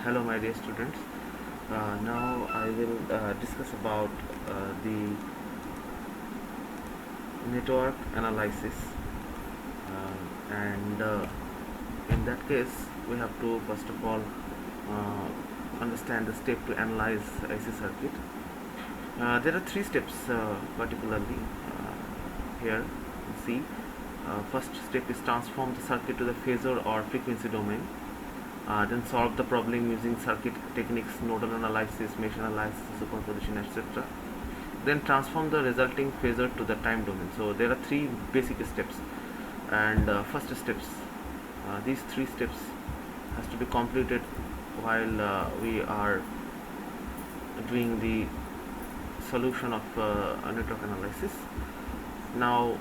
Hello my dear students. Now I will discuss about the network analysis, and in that case we have to first of all understand the step to analyze IC circuit. There are three steps particularly here. See, first step is transform the circuit to the phasor or frequency domain. Then solve the problem using circuit techniques, nodal analysis, mesh analysis, superposition, etc. Then transform the resulting phasor to the time domain. So there are three basic steps, and first steps, these three steps has to be completed while we are doing the solution of network analysis. Now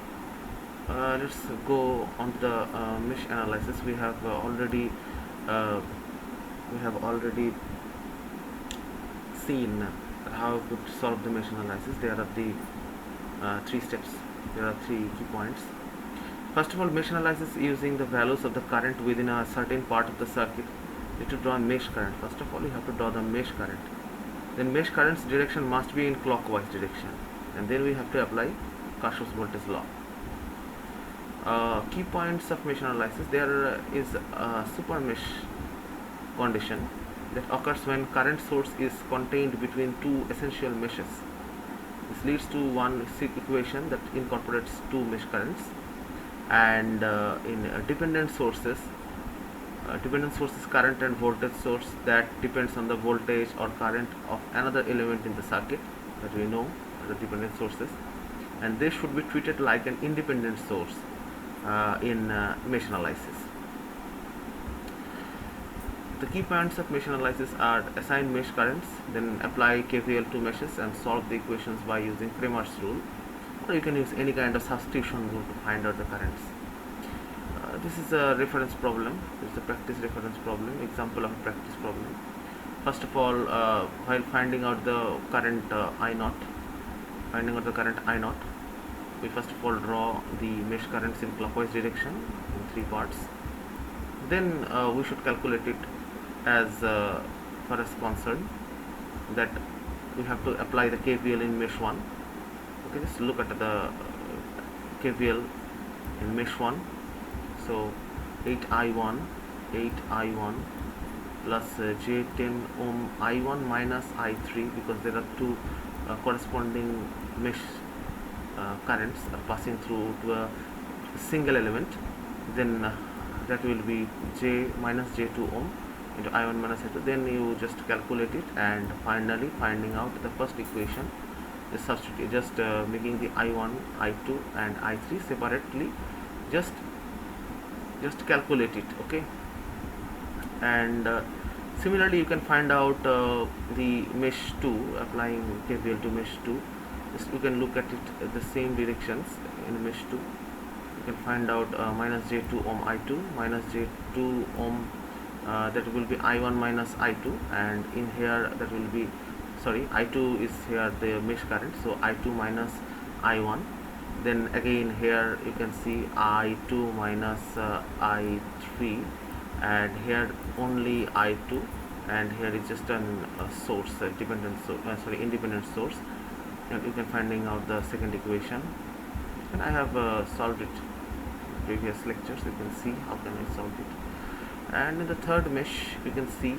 let's go on to the mesh analysis. We have already seen how to solve the mesh analysis. There are the three steps. There are three key points. First of all, mesh analysis using the values of the current within a certain part of the circuit. You need to draw a mesh current. First of all, you have to draw the mesh current. Then mesh current's direction must be in clockwise direction, and then we have to apply Kirchhoff's voltage law. Key points of mesh analysis: there is a super mesh condition that occurs when current source is contained between two essential meshes. This leads to one equation that incorporates two mesh currents, and in dependent sources current and voltage source that depends on the voltage or current of another element in the circuit that we know as the dependent sources, and they should be treated like an independent source in mesh analysis. The key points of mesh analysis are: assign mesh currents, then apply KVL to meshes and solve the equations by using Cramer's rule, or you can use any kind of substitution rule to find out the currents. This is a reference problem. This is a practice reference problem, example of a practice problem. First of all, while finding out the current I0, we first of all draw the mesh currents in clockwise direction in three parts. Then we should calculate it as far as concerned that we have to apply the KVL in mesh 1. Okay, just look at the KVL in mesh 1. So 8I1 plus J10 ohm I1 minus I3, because there are two corresponding mesh currents are passing through to a single element. Then that will be J minus J2 ohm into I1 minus I2. Then you just calculate it, and finally finding out the first equation is substitute, just making the I1, I2 and I3 separately, just calculate it. Okay, and similarly you can find out the mesh 2, applying KVL to mesh 2. Just you can look at it the same directions in mesh 2. You can find out minus J2 ohm I2 minus J2 ohm, that will be I1 minus I2, and in here that will be, sorry, I2 is here the mesh current, so I2 minus I1. Then again here you can see I2 minus I3, and here only I2, and here is just an source, independent source, and you can finding out the second equation. And I have solved it in previous lectures. You can see how can I solve it. And in the third mesh you can see,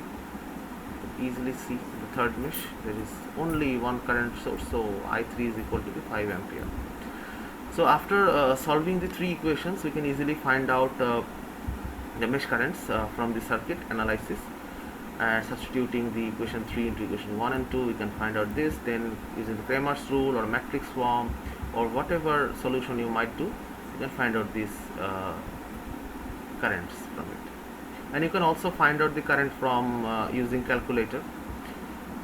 easily see the third mesh, there is only one current source, so I3 is equal to 5 ampere. So after solving the three equations, we can easily find out the mesh currents from the circuit analysis, and substituting the equation 3 into equation 1 and 2, we can find out this. Then using the Cramer's rule or matrix form or whatever solution you might do, you can find out these currents from it. And you can also find out the current from using calculator.